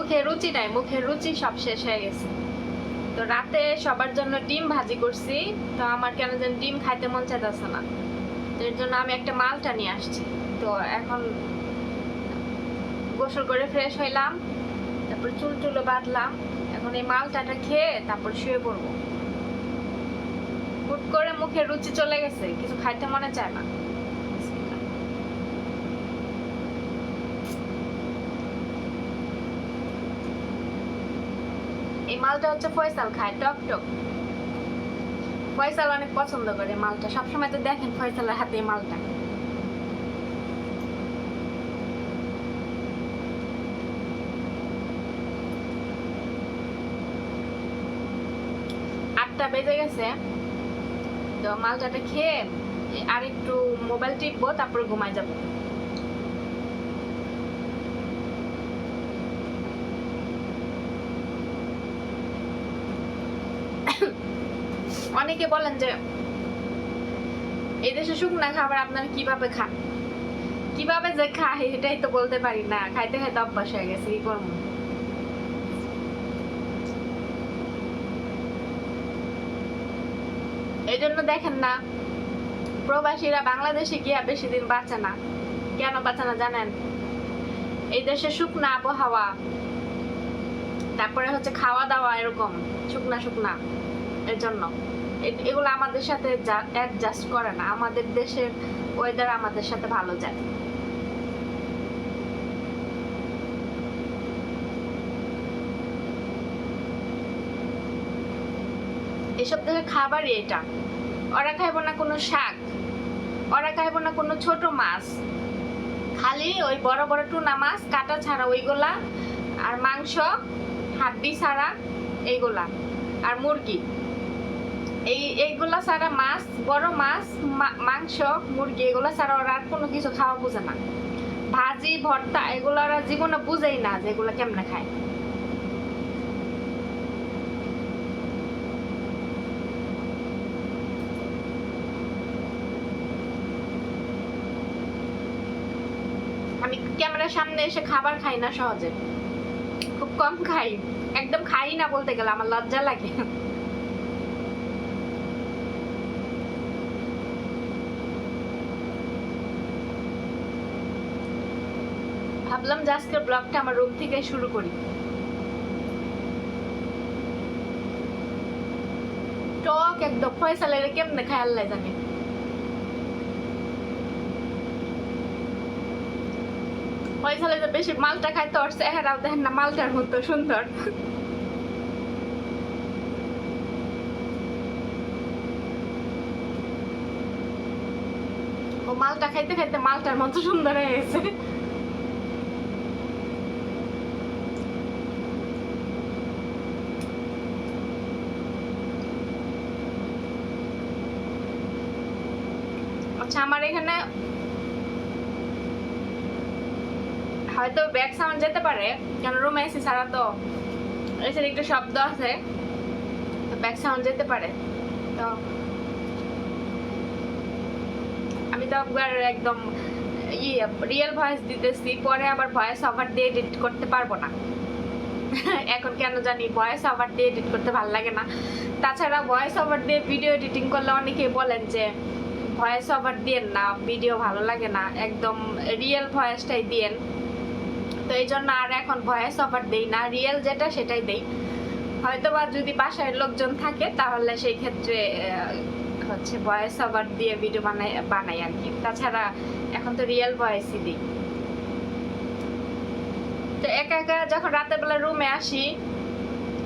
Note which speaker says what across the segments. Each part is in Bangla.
Speaker 1: মুখে রুচি নাই, মুখের রুচি সব শেষ হয়ে গেছে। তো রাতে সবার জন্য ডিম ভাজি করছি, তো আমার কেন যেন ডিম খাইতে মন চাইতেছে না, তো এর জন্য আমি একটা মালটা নিয়ে আসছি। তো এখন গোসল করে ফ্রেশ হইলাম, তারপর চুল টুলো বাঁধলাম, এখন এই মালটাটা খেয়ে তারপর শুয়ে পড়বো। হুট করে মুখে রুচি চলে গেছে, কিছু খাইতে মনে চায় না। এই মালটা হচ্ছে ফয়সাল খায়, টক টক। ফয়সাল অনেক পছন্দ করে মালটা, সবসময় তো দেখেন ফয়সালের হাতে এই মালটা। আটটা বেজে গেছে, তো মালটাটা খেয়ে আর একটু মোবাইল টিপবো, তারপরে ঘুমায় যাবো। অনেকে বলেন যে এই দেশে শুকনা খাবার আপনারা কিভাবে খান, কিভাবে যে খাই এটাই তো বলতে পারি না, খাইতে খাইতে অভ্যাস হয়ে গেছে, কি করবো। এই জন্য দেখেন না, প্রবাসীরা বাংলাদেশে গিয়া বেশি দিন বাঁচে না। কেন বাঁচে না জানেন? এই দেশে শুকনা আবহাওয়া, তারপরে হচ্ছে খাওয়া দাওয়া এরকম শুকনা শুকনা, এর জন্য এগুলো আমাদের সাথে অ্যাডজাস্ট করে না। আমাদের দেশের ওয়েদার আমাদের সাথে ভালো যায়। এসব দেশের খাবারই এটা। ওরা খাইব না কোনো শাক, ওরা খাইব না কোনো ছোট মাছ, খালি ওই বড় বড় টুনা মাছ কাটা ছাড়া ওইগুলা, আর মাংস হাড্ডি ছাড়া এইগুলা, আর মুরগি, এইগুলা ছাড়া মাছ, বড় মাছ, মাংস, মুরগি এগুলা ছাড়া ওরা আর কোনো কিছু খাওয়া বুঝে না। ভাজি ভর্তা এগুলো ওরা জীবনে বুঝেই না যে এগুলা কেমনে খায়। আমি ক্যামেরার সামনে এসে খাবার খাই না সহজে, খুব কম খাই, একদম খাই না বলতে গেলে, আমার লজ্জা লাগে। ভাবলাম যে আজকের ব্লগটা আমার রুম থেকে শুরু করি। টক একদম, ফয়সালের কেমনে খায় আল্লাহ জানে। ফয়সালে যে বেশি মালটা খাইতে পারছে, এরাও দেখেন না মালটার মতো সুন্দর। ও মালটা খাইতে খাইতে মালটার মতো সুন্দর হয়ে গেছে। আচ্ছা, আমার এখানে হয়তো ব্যাক সাউন্ড যেতে পারে, কেন রুমে এসি ছাড়া তো এসির একটু শব্দ আছে, তো ব্যাক সাউন্ড যেতে পারে। তো আমি তো একদম রিয়েল ভয়েস দিতেছি, পরে আবার ভয়েস ওভার দিয়ে এডিট করতে পারবো না। এখন কেন জানি ভয়েস ওভার দিয়ে এডিট করতে ভালো লাগে না। তাছাড়া ভয়েস ওভার দিয়ে ভিডিও এডিটিং করলে অনেকেই বলেন যে ভয়েস ওভার দিয়েন না, ভিডিও ভালো লাগে না, একদম রিয়েল ভয়েসটাই দিয়েন। তো এই জন্য আর এখন ভয়েস ওভার দেই না, রিয়েল যেটা সেটাই দেই। হয়তোবা যদি বাসায় লোকজন থাকে তাহলে সেই ক্ষেত্রে হচ্ছে ভয়েস ওভার দিয়ে ভিডিও বানাই আর কি। তাছাড়া এখন তো রিয়েল ভয়েসই দিই। তো একা একা যখন রাতের বেলা রুমে আসি,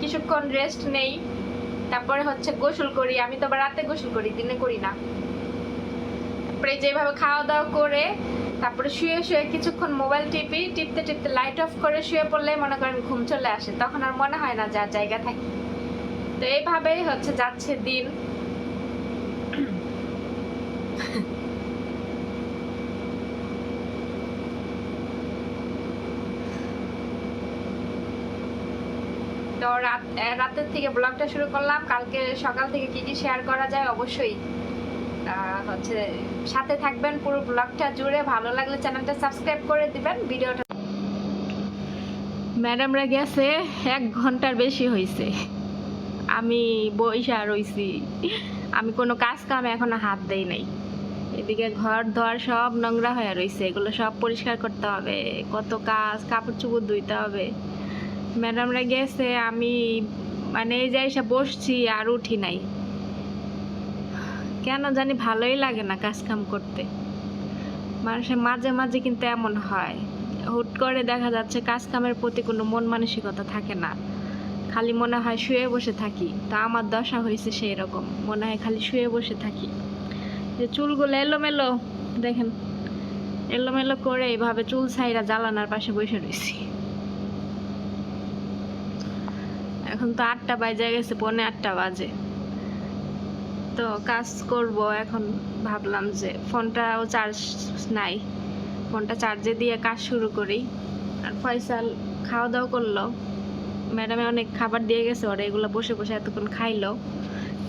Speaker 1: কিছুক্ষণ রেস্ট নেই, তারপরে হচ্ছে গোসল করি। আমি তো আবার রাতে গোসল করি, দিনে করি না। তারপরে যেভাবে খাওয়া দাওয়া করে তারপরে শুয়ে শুয়ে কিছুক্ষণ মোবাইল টিপতে টিপতে লাইট অফ করে শুয়ে পড়লে মনে করেন ঘুম চলে আসে, তখন আর মনে হয় না যার জায়গা থাকি। তো এইভাবেই হচ্ছে যাচ্ছে দিন। তো রাতের থেকে ব্লগটা শুরু করলাম। কালকে সকাল থেকে কি কি শেয়ার করা যায় অবশ্যই হচ্ছে সাথে থাকবেন পুরো ব্লগটা জুড়ে। ভালো লাগলে চ্যানেলটা সাবস্ক্রাইব করে দিবেন। ম্যাডামরা গেছে 1 ঘন্টার বেশি হয়েছে, আমি বইসা রইছি, আমি কোনো কাজ কামে এখনো হাত দেই নাই। এদিকে ঘর ধর সব নোংরা হয়ে রয়েছে, এগুলো সব পরিষ্কার করতে হবে, কত কাজ, কাপড় চোপড় ধুইতে হবে। ম্যাডামরা গেছে, আমি মানে এই যে এসে বসছি আর উঠি নাই, কেন জানি ভালোই লাগে না কাজ কাম করতে। মানুষের মাঝে মাঝে কিন্তু এমন হয়, হুট করে দেখা যাচ্ছে কাজ কামের প্রতি কোনো মন মানসিকতা থাকে না, খালি মনে হয় শুয়ে বসে থাকি। তা আমার দশা হয়েছে সেই রকম, মনে হয় খালি শুয়ে বসে থাকি। যে চুলগুলো এলোমেলো দেখেন, এলোমেলো করে এইভাবে চুল ছাইরা জ্বালানার পাশে বসে রয়েছি। এখন তো 8টা বাজে গেছে, 7:45 বাজে। তো কাজ করব এখন, ভাবলাম যে ফোনটাও চার্জ নাই, ফোনটা চার্জে দিয়ে কাজ শুরু করি। আর ফয়সাল খাওয়া দাওয়া করলো, ম্যাডামে অনেক খাবার দিয়ে গেছে ওরা, এগুলো বসে বসে এতক্ষণ খাইলো,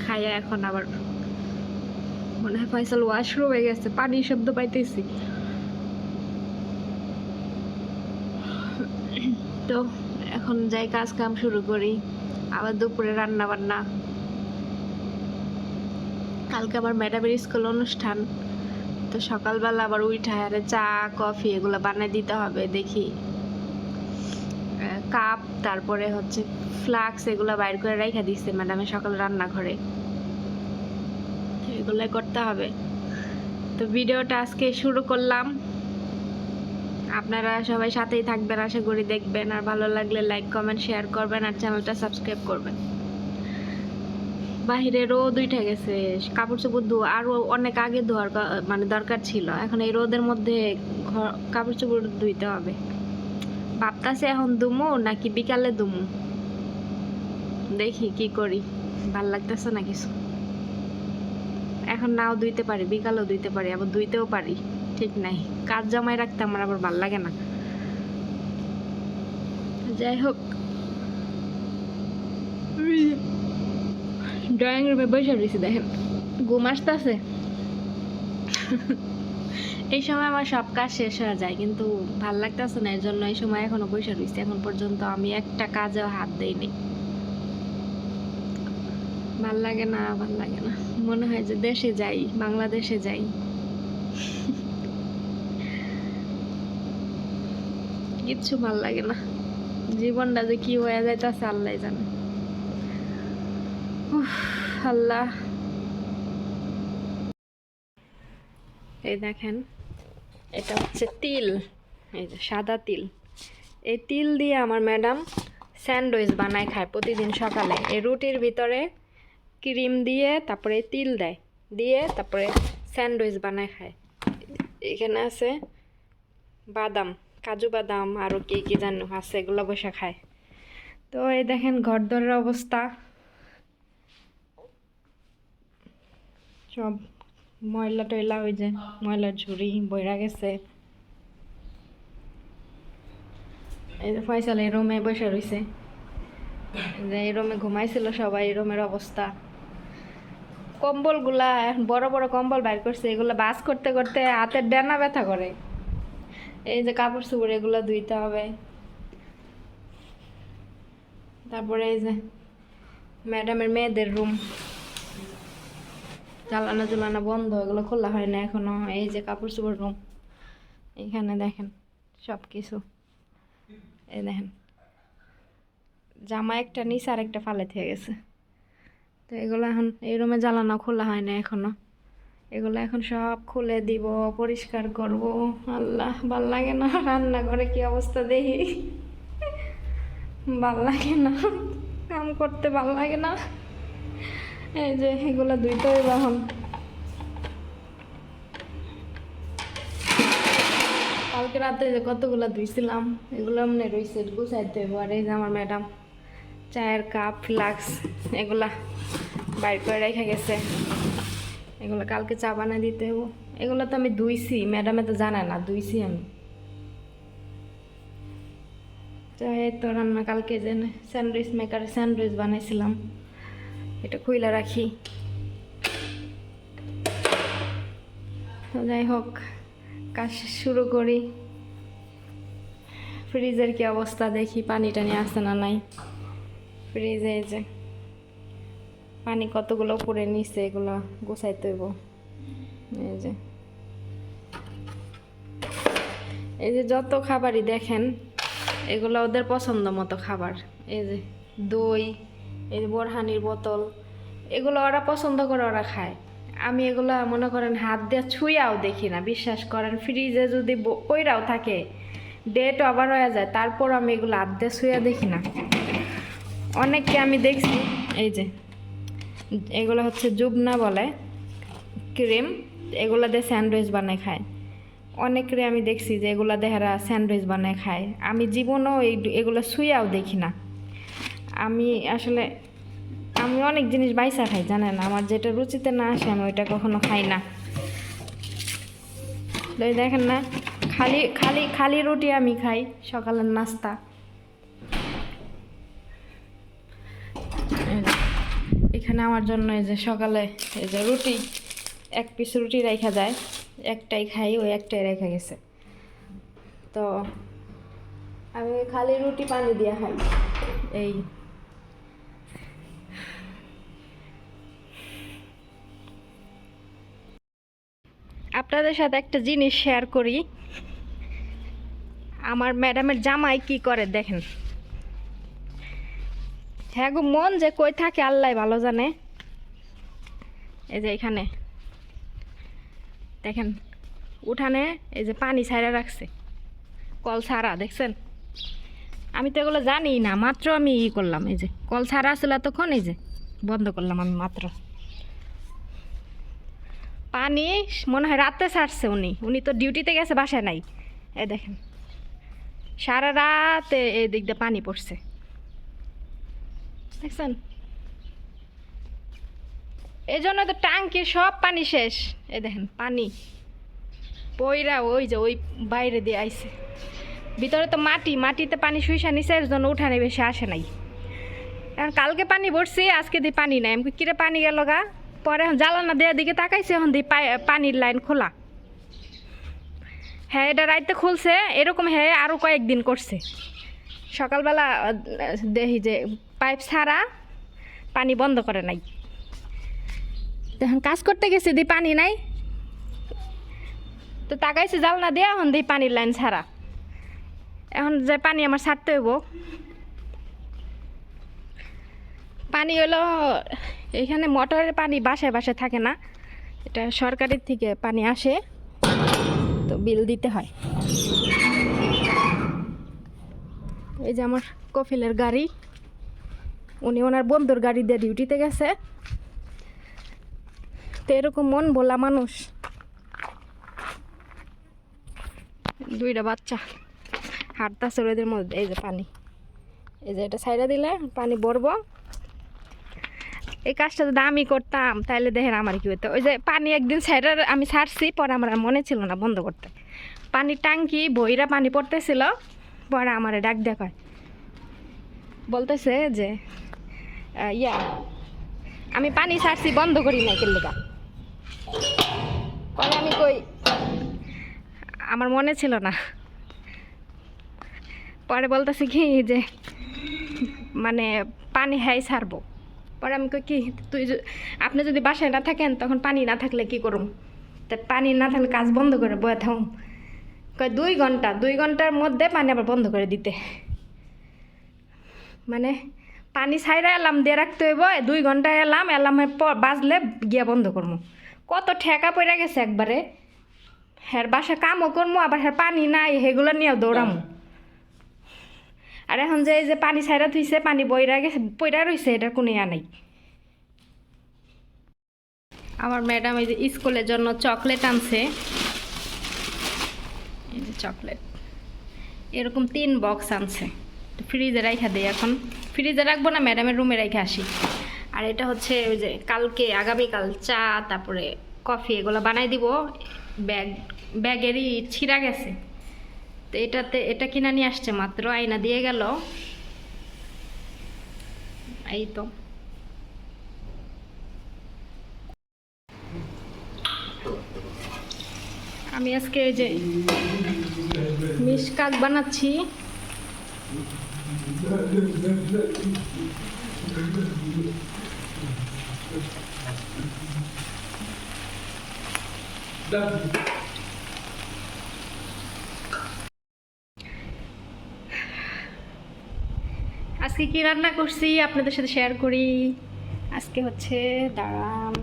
Speaker 1: খাইয়া এখন আবার মনে হয় ফয়সাল ওয়াশরুমে গেছে, পানির শব্দ পাইতেছি। তো এখন যাই কাজ কাম শুরু করি, আবার দুপুরে রান্না বান্না। কালকে আমার ম্যাডামের স্কুল অনুষ্ঠান, তো সকালবেলা আবার উঠে আরে চা কফি এগুলো বানিয়ে দিতে হবে। দেখি কাপ, তারপরে হচ্ছে ফ্লাক্স, এগুলো বাইর করে রেখে দিচ্ছে ম্যাডামের সকাল রান্নাঘরে, এগুলো করতে হবে। তো ভিডিওটা আজকে শুরু করলাম, আপনারা সবাই সাথেই থাকবেন, আশা করি দেখবেন, আর ভালো লাগলে লাইক কমেন্ট শেয়ার করবেন, আর চ্যানেলটা সাবস্ক্রাইব করবেন। বাহিরে রোদ উঠে গেছে, কাপড় চোপড় ধোয়া আরো অনেক আগে ধোয়ার মানে দরকার ছিল, এখন এই রোদের মধ্যে কাপড় চোপড় ধুইতে হবে। ভাবতাছে এখন দুমু নাকি বিকালে দুমু, দেখি কি করি, ভাল লাগতেছে না কিছু। এখন নাও ধুইতে পারি, বিকালেও ধুইতে পারি, আবার ধুইতেও পারি, ঠিক নাই। কাজ জমায় রাখতে আমার আবার ভাল লাগে না। যাই হোক, ড্রয়িং রুমে বসে রয়েছি, দেখেন ঘুম আসতেছে। এই সময় আমার সব কাজ শেষ হয়ে যায়, কিন্তু ভাল লাগতেছে না, এর জন্য এই সময় এখনো বসে রয়েছি। এখন পর্যন্ত আমি একটা কাজেও হাত দেইনি, ভাল লাগে না, ভাল লাগে না। মনে হয় যে দেশে যাই, বাংলাদেশে যাই। কিচ্ছু ভাল লাগে না, জীবনটা যে কি হয়ে যাইতেছে আল্লাহ জানে। আল্লাহ, এই দেখেন এটা হচ্ছে তিল, এই যে সাদা তিল। এই তিল দিয়ে আমার ম্যাডাম স্যান্ডউইচ বানায় খায় প্রতিদিন সকালে। এই রুটির ভিতরে ক্রিম দিয়ে তারপরে তিল দেয়, দিয়ে তারপরে স্যান্ডউইচ বানায় খায়। এখানে আছে বাদাম, কাজু বাদাম, আরও কি কি জানো আছে, এগুলো বসে খায়। তো এই দেখেন ঘর দরের অবস্থা, সব ময়লা টয়লা, ওই যে ময়লার ঝুড়ি বইরা গেছে। এই যে ফয়সাল এই রুমে বসে রয়েছে, যে এই রুমে ঘুমাইছিল সবাই, এই রুমের অবস্থা। কম্বলগুলা বড় বড় কম্বল বাইর করছে, এগুলো বাস করতে করতে হাতের ডানা ব্যথা করে। এই যে কাপড় চোপড় এগুলো ধুইতে হবে। তারপরে এই যে ম্যাডামের মেয়েদের রুম, জ্বালানা জুলানা বন্ধ, এগুলো খোলা হয় না এখনো। এই যে কাপড় চোপড় রুম, এখানে দেখেন সব কিছু, এই দেখেন জামা একটা নিচে আর একটা ফালে থেকে গেছে। তো এগুলো এখন এই রুমে জ্বালানা খোলা হয় না এখনো, এগুলো এখন সব খুলে দিব, পরিষ্কার করব। আল্লাহ, ভাল লাগে না, রান্নাঘরে কি অবস্থা দেখি, ভাল লাগে না, কাম করতে ভাল লাগে না। এই যে এগুলো ধুইতে হইব এখন। কালকে রাতে যে কতগুলো ধুইছিলাম, এগুলো এমনি রয়েছে, গুছাইতে হইব। আর এই যে আমার ম্যাডাম চায়ের কাপ, ফ্লাক্স এগুলা বাইর করে রেখে গেছে, এগুলো কালকে চা বানিয়ে দিতে হইব। এগুলো তো আমি ধুইছি, ম্যাডামে তো জানে না ধুইছি আমি। তো এই তো রান্না, কালকে যে স্যান্ডউইচ মেকারে স্যান্ডউইচ বানাইছিলাম, এটা খুইলা রাখি। তো যাই হোক, কাজ শুরু করি। ফ্রিজের কি অবস্থা দেখি, পানি টানি আসে না নাই ফ্রিজে। এই যে পানি কতগুলো পড়ে নিচ্ছে, এগুলো গোছাইতে হইব। এই যে যত খাবারই দেখেন এগুলো ওদের পছন্দ মতো খাবার। এই যে দই, এই যে বোরহানির বোতল, এগুলো ওরা পছন্দ করে ওরা খায়। আমি এগুলো মনে করেন হাত দিয়ে ছুঁয়াও দেখি না, বিশ্বাস করেন। ফ্রিজে যদি পইরাও থাকে, ডেট ওভার হয়ে যায়, তারপর আমি এগুলো হাত দিয়ে ছুঁয়া দেখি না। অনেককে আমি দেখছি, এই যে এগুলো হচ্ছে জুবনা বলে ক্রিম, এগুলো দিয়ে স্যান্ডউইচ বানায় খায়। অনেকরে আমি দেখছি যে এগুলো দেহারা স্যান্ডউইচ বানায় খায়। আমি জীবনও এগুলো ছুঁয়াও দেখি না। আমি আসলে অনেক জিনিস বাইসা খাই, জানেন। আমার যেটা রুচিতে না আসে আমি ওইটা কখনো খাই না। দেখেন না, খালি খালি খালি রুটি আমি খাই সকালের নাস্তা। এখানে আমার জন্য এই যে সকালে এই যে রুটি, এক পিস রুটি রেখা যায়, একটাই খাই, ওই একটাই রেখা গেছে। তো আমি খালি রুটি পানি দিয়ে খাই। এই আপনাদের সাথে একটা জিনিস শেয়ার করি। আমার ম্যাডামের জামাই কি করে দেখেন। হ্যাঁ গো, মন যে কই থাকে আল্লাহ ভালো জানে। এই যে এখানে দেখেন উঠানে এই যে পানি ছাইরা রাখছে, কল ছাড়া, দেখছেন। আমি তো এগুলো জানি না, মাত্র আমি করলাম। এই যে কল ছাড়া আসলে এতক্ষণ, এই যে বন্ধ করলাম আমি মাত্র। পানি মনে হয় রাতে ছাড়ছে, উনি তো ডিউটিতে গেছে, বাসায় নাই। এই দেখেন সারা রাতে এই দিক দিয়ে পানি পড়ছে, দেখছেন। এই জন্য তো ট্যাঙ্কির সব পানি শেষ। এই দেখেন পানি পইরা ওই যে ওই বাইরে দিয়ে আইছে। ভিতরে তো মাটিতে পানি শুইসা নিছে, এর জন্য উঠানে বেশি আসে নাই। এখন কালকে পানি ভরছি, আজকে দিয়ে পানি নাই। আমি কিরে পানি গেল গা। পরে এখন জ্বালানা দেওয়ার দিকে তাকাইছে, এখন দিয়ে পানির লাইন খোলা। হ্যাঁ, এটা রাইতে খুলছে, এরকম হ্যাঁ আরও কয়েকদিন করছে। সকালবেলা দেখি যে পাইপ ছাড়া, পানি বন্ধ করে নাই। এখন কাজ করতে গেছে, দি পানি নাই, তো তাকাইছে জ্বালনা দেওয়া, এখন দিই পানির লাইন ছাড়া। এখন যে পানি আমার ছাড়তে হইব। পানি হলো এখানে মোটরের পানি বাসায় বাসায় থাকে না, এটা সরকারের থেকে পানি আসে, তো বিল দিতে হয়। এই যে আমার কফিলের গাড়ি, উনি ওনার বন্ধুর গাড়ি দিয়ে ডিউটিতে গেছে। তো এরকম মন ভোলা মানুষ, দুইটা বাচ্চা হাঁটতেছে ওদের মধ্যে। এই যে পানি, এই যে এটা সাইডা দিলে পানি ভরবো। এই কাজটা যদি আমি করতাম তাহলে দেখেন আমার কি হতো। ওই যে পানি একদিন সাইডা আমি ছাড়ছি, পরে আমার মনে ছিল না বন্ধ করতে। পানির ট্যাঙ্কি বইরা পানি পড়তেছিল, পরে আমার ডাক দেখায়, বলতেছে যে আমি পানি ছাড়ছি, বন্ধ করি না কেলেগা। পরে আমি কই আমার মনে ছিল না। পরে বলতেছে কি যে মানে পানি হ্যাঁ ছাড়বো। পরে আমি কই কি আপনি যদি বাসায় না থাকেন তখন পানি না থাকলে কি করুম, তা পানি না থাকলে কাজ বন্ধ করে বয়ে থাকুম। কয় 2 ঘন্টার মধ্যে পানি আবার বন্ধ করে দিতে। মানে পানি ছাইরা এলাম দিয়ে রাখতে হইব, 2 ঘন্টা এলামের পর বাজলে গিয়া বন্ধ করবো। কত ঠেকা পড়ে গেছে একবারে। হ্যাঁ বাসা কামও করবো, আবার হ্যাঁ পানি নাই সেগুলো নিয়েও দৌড়ামো। আর এখন যে এই যে পানি ছাইরা থুইছে, পানি বইরা গেছে, পইরা রইছে, এটার কোনো ইয়া নাই। আমার ম্যাডাম এই যে স্কুলের জন্য চকলেট আনছে, এই যে চকলেট এরকম 3 বক্স আনছে। ফ্রিজে রাখা দেয়, এখন ফ্রিজে রাখবো না, ম্যাডামের রুমে রেখে আসি। আর এটা হচ্ছে ওই যে কালকে আগামীকাল চা তারপরে কফি এগুলো বানাই দিব। ব্যাগেরই ছিঁড়া গেছে, তো এটা কিনা নিয়ে আসছে মাত্র, আইনা দিয়ে গেল। এই তো আমি আজকে এই যে মিশকাক বানাচ্ছি, আজকে কি রান্না করছি আপনাদের সাথে শেয়ার করি। আজকে হচ্ছে দাঁড়ান,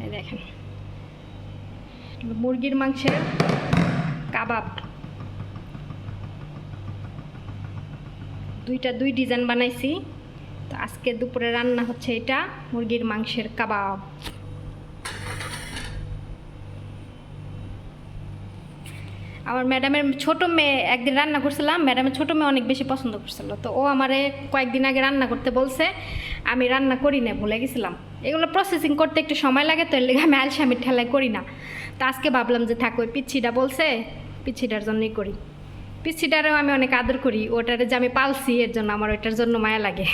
Speaker 1: এই দেখেন মুরগির মাংসের কাবাব, দুই ডিজাইন বানাইছি। তো আজকে দুপুরে রান্না হচ্ছে এটা মুরগির মাংসের কাবাব। আমার ম্যাডামের ছোট মেয়ে একদিন রান্না করছিলাম, ম্যাডামের ছোট মেয়ে অনেক বেশি পছন্দ করছিল। তো ও আমারে কয়েকদিন আগে রান্না করতে বলছে, আমি রান্না করি না, ভুলে গেছিলাম। এগুলো প্রসেসিং করতে একটু সময় লাগে, তো এর লেগে আমি আলসামির ঠেলায় করি না। তো আজকে ভাবলাম যে থাক, ওই পিচ্ছিটা বলছে, পিচ্ছিটার জন্যই করি। পিচ্ছিটারেও আমি অনেক আদর করি, ওটারে যে আমি পালছি এর জন্য আমার ওইটার জন্য মায়া লাগে।